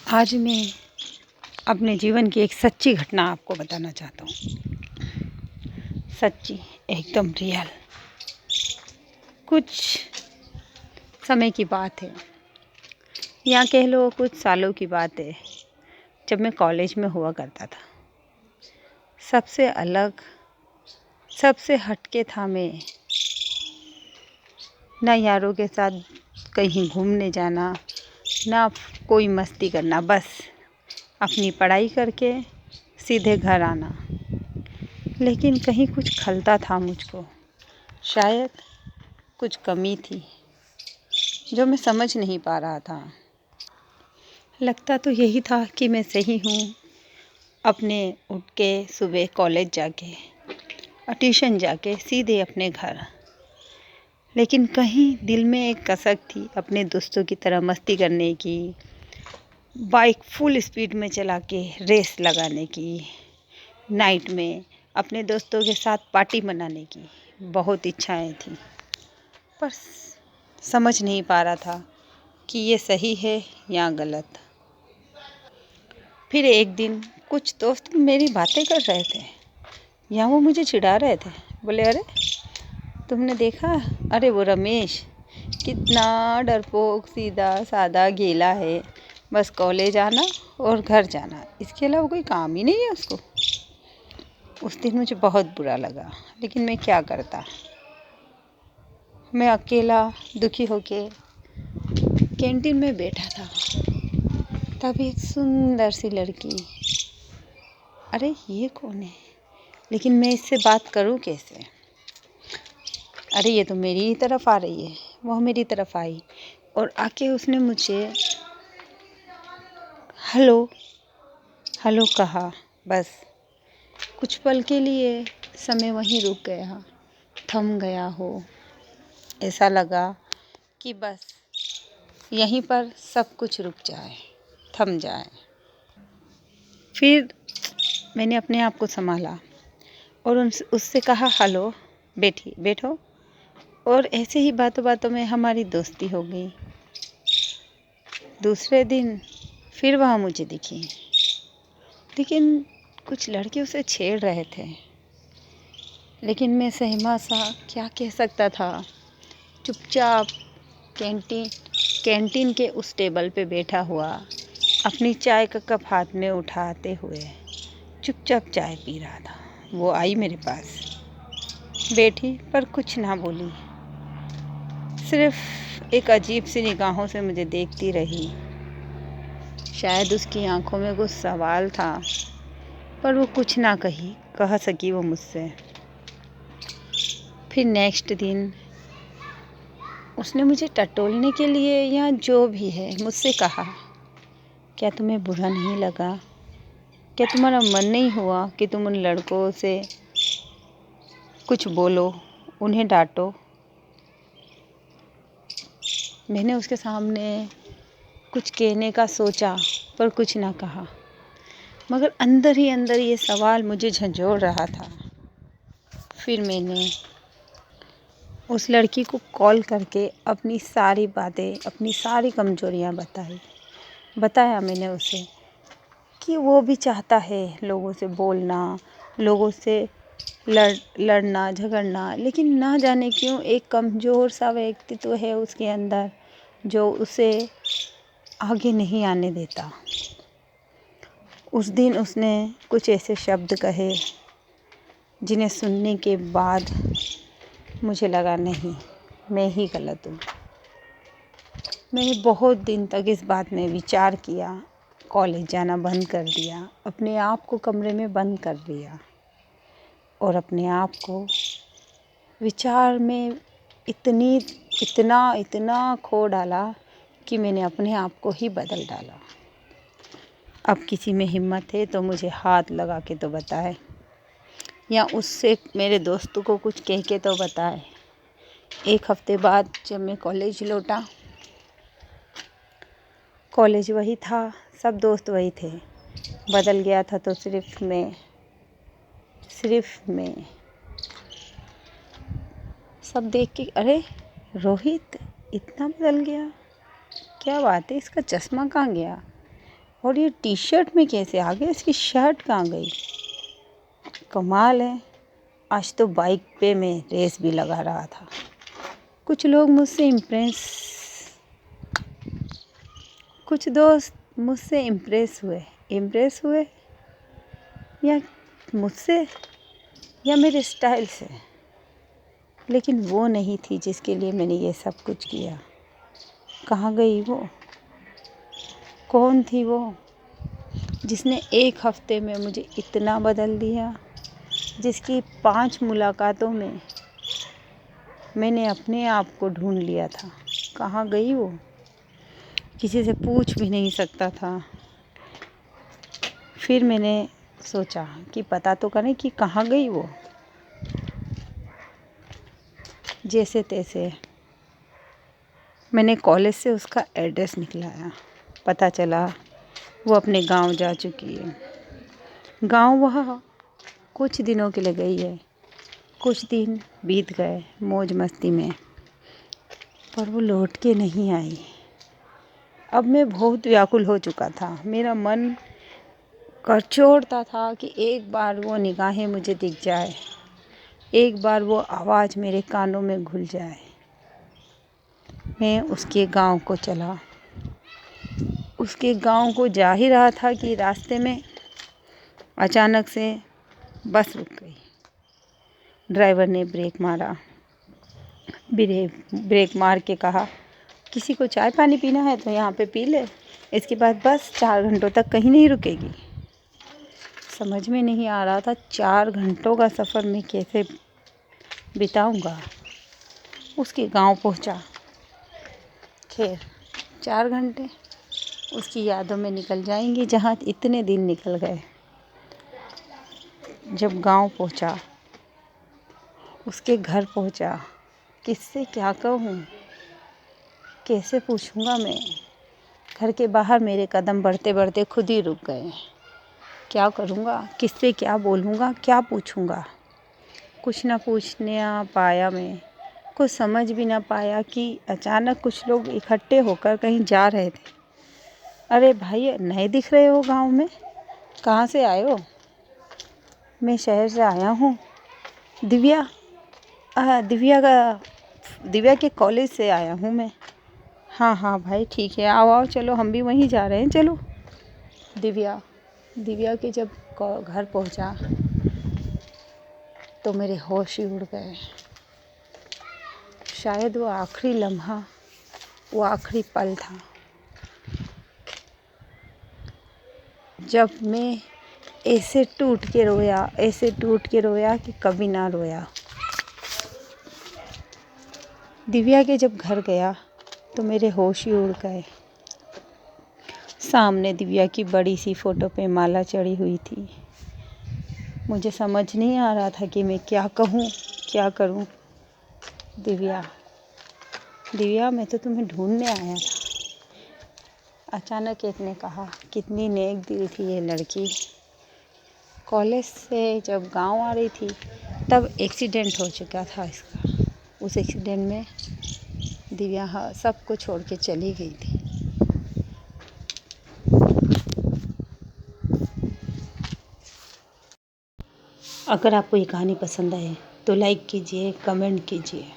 आज मैं अपने जीवन की एक सच्ची घटना आपको बताना चाहता हूँ। सच्ची, एकदम रियल। कुछ समय की बात है, या कह लो कुछ सालों की बात है, जब मैं कॉलेज में हुआ करता था। सबसे अलग, सबसे हटके था मैं। ना यारों के साथ कहीं घूमने जाना, ना कोई मस्ती करना, बस अपनी पढ़ाई करके सीधे घर आना। लेकिन कहीं कुछ खलता था मुझको, शायद कुछ कमी थी जो मैं समझ नहीं पा रहा था। लगता तो यही था कि मैं सही हूँ, अपने उठ के सुबह कॉलेज जाके और ट्यूशन जाके सीधे अपने घर। लेकिन कहीं दिल में एक कसक थी अपने दोस्तों की तरह मस्ती करने की, बाइक फुल स्पीड में चला के रेस लगाने की, नाइट में अपने दोस्तों के साथ पार्टी मनाने की बहुत इच्छाएं थी। पर समझ नहीं पा रहा था कि ये सही है या गलत। फिर एक दिन कुछ दोस्त मेरी बातें कर रहे थे, या वो मुझे चिढ़ा रहे थे। बोले, अरे तुमने देखा, अरे वो रमेश कितना डरपोक, सीधा सादा गेला है, बस कॉलेज आना और घर जाना, इसके अलावा कोई काम ही नहीं है उसको। उस दिन मुझे बहुत बुरा लगा, लेकिन मैं क्या करता। मैं अकेला दुखी होके कैंटीन में बैठा था। तब एक सुंदर सी लड़की, अरे ये कौन है, लेकिन मैं इससे बात करूं कैसे। अरे ये तो मेरी ही तरफ आ रही है। वह मेरी तरफ आई और आके उसने मुझे हेलो हेलो कहा। बस कुछ पल के लिए समय वहीं रुक गया, थम गया हो। ऐसा लगा कि बस यहीं पर सब कुछ रुक जाए, थम जाए। फिर मैंने अपने आप को संभाला और उससे कहा, हेलो, बैठो। और ऐसे ही बातों बातों में हमारी दोस्ती हो गई। दूसरे दिन फिर वह मुझे दिखी, लेकिन कुछ लड़के उसे छेड़ रहे थे। लेकिन मैं सहमा सा क्या कह सकता था। चुपचाप कैंटीन के उस टेबल पे बैठा हुआ, अपनी चाय का कप हाथ में उठाते हुए चुपचाप चाय पी रहा था। वो आई मेरे पास, बैठी पर कुछ ना बोली, सिर्फ एक अजीब सी निगाहों से मुझे देखती रही। शायद उसकी आंखों में कुछ सवाल था, पर वो कुछ ना कह सकी वो मुझसे। फिर नेक्स्ट दिन उसने मुझे टटोलने के लिए या जो भी है मुझसे कहा, क्या तुम्हें बुरा नहीं लगा? क्या तुम्हारा मन नहीं हुआ कि तुम उन लड़कों से कुछ बोलो, उन्हें डांटो? मैंने उसके सामने कुछ कहने का सोचा, पर कुछ ना कहा। मगर अंदर ही अंदर ये सवाल मुझे झंझोड़ रहा था। फिर मैंने उस लड़की को कॉल करके अपनी सारी बातें, अपनी सारी कमजोरियां बताया मैंने उसे कि वो भी चाहता है लोगों से बोलना, लोगों से लड़ना झगड़ना, लेकिन ना जाने क्यों एक कमज़ोर सा व्यक्तित्व है उसके अंदर जो उसे आगे नहीं आने देता। उस दिन उसने कुछ ऐसे शब्द कहे जिन्हें सुनने के बाद मुझे लगा, नहीं, मैं ही गलत हूँ। मैंने बहुत दिन तक इस बात में विचार किया, कॉलेज जाना बंद कर दिया, अपने आप को कमरे में बंद कर दिया और अपने आप को विचार में इतना खो डाला कि मैंने अपने आप को ही बदल डाला। अब किसी में हिम्मत है तो मुझे हाथ लगा के तो बताए, या उससे मेरे दोस्तों को कुछ कह के तो बताए। एक हफ्ते बाद जब मैं कॉलेज लौटा, कॉलेज वही था, सब दोस्त वही थे, बदल गया था तो सिर्फ मैं। सब देख के, अरे रोहित इतना बदल गया, क्या बात है, इसका चश्मा कहाँ गया? और ये टी शर्ट में कैसे आ गया, इसकी शर्ट कहाँ गई। कमाल है। आज तो बाइक पे मैं रेस भी लगा रहा था। कुछ लोग मुझसे कुछ दोस्त मुझसे इम्प्रेस हुए या मुझसे या मेरे स्टाइल से, लेकिन वो नहीं थी जिसके लिए मैंने ये सब कुछ किया। कहाँ गई वो? कौन थी वो जिसने एक हफ्ते में मुझे इतना बदल दिया, जिसकी 5 मुलाकातों में मैंने अपने आप को ढूंढ लिया था। कहाँ गई वो? किसी से पूछ भी नहीं सकता था। फिर मैंने सोचा कि पता तो करें कि कहाँ गई वो। जैसे तैसे मैंने कॉलेज से उसका एड्रेस निकलाया। पता चला वो अपने गांव जा चुकी है। गांव वह कुछ दिनों के लिए गई है। कुछ दिन बीत गए मौज मस्ती में, पर वो लौट के नहीं आई। अब मैं बहुत व्याकुल हो चुका था। मेरा मन करचोड़ता था कि एक बार वो निगाहें मुझे दिख जाए, एक बार वो आवाज़ मेरे कानों में घुल जाए। मैं उसके गांव को चला। उसके गांव को जा ही रहा था कि रास्ते में अचानक से बस रुक गई। ड्राइवर ने ब्रेक मारा। ब्रेक मार के कहा, किसी को चाय पानी पीना है तो यहाँ पे पी ले, इसके बाद बस 4 घंटों तक कहीं नहीं रुकेगी। समझ में नहीं आ रहा था 4 घंटों का सफ़र मैं कैसे बिताऊंगा। उसके गांव पहुंचा। खैर 4 घंटे उसकी यादों में निकल जाएंगे जहाँ इतने दिन निकल गए। जब गांव पहुंचा, उसके घर पहुंचा, किससे क्या कहूँ, कैसे पूछूंगा मैं। घर के बाहर मेरे कदम बढ़ते बढ़ते खुद ही रुक गए। क्या करूँगा, किससे क्या बोलूँगा, क्या पूछूँगा। कुछ ना पूछने पाया मैं। कुछ समझ भी ना पाया कि अचानक कुछ लोग इकट्ठे होकर कहीं जा रहे थे। अरे भाई, नए दिख रहे हो गांव में, कहाँ से आए हो? मैं शहर से आया हूँ। दिव्या दिव्या के कॉलेज से आया हूँ मैं। हाँ हाँ भाई ठीक है, आओ आओ, चलो हम भी वहीं जा रहे हैं, चलो। दिव्या के जब घर पहुँचा तो मेरे होश ही उड़ गए। शायद वो आखिरी लम्हा, वो आखिरी पल था जब मैं ऐसे टूट के रोया कि कभी ना रोया। दिव्या के जब घर गया तो मेरे होश ही उड़ गए। सामने दिव्या की बड़ी सी फ़ोटो पे माला चढ़ी हुई थी। मुझे समझ नहीं आ रहा था कि मैं क्या कहूँ, क्या करूँ। दिव्या, मैं तो तुम्हें ढूंढने आया था। अचानक एक ने कहा, कितनी नेक दिल थी ये लड़की। कॉलेज से जब गांव आ रही थी तब एक्सीडेंट हो चुका था इसका। उस एक्सीडेंट में दिव्या सब कुछ छोड़ के चली गई थी। अगर आपको ये कहानी पसंद आए तो लाइक कीजिए, कमेंट कीजिए।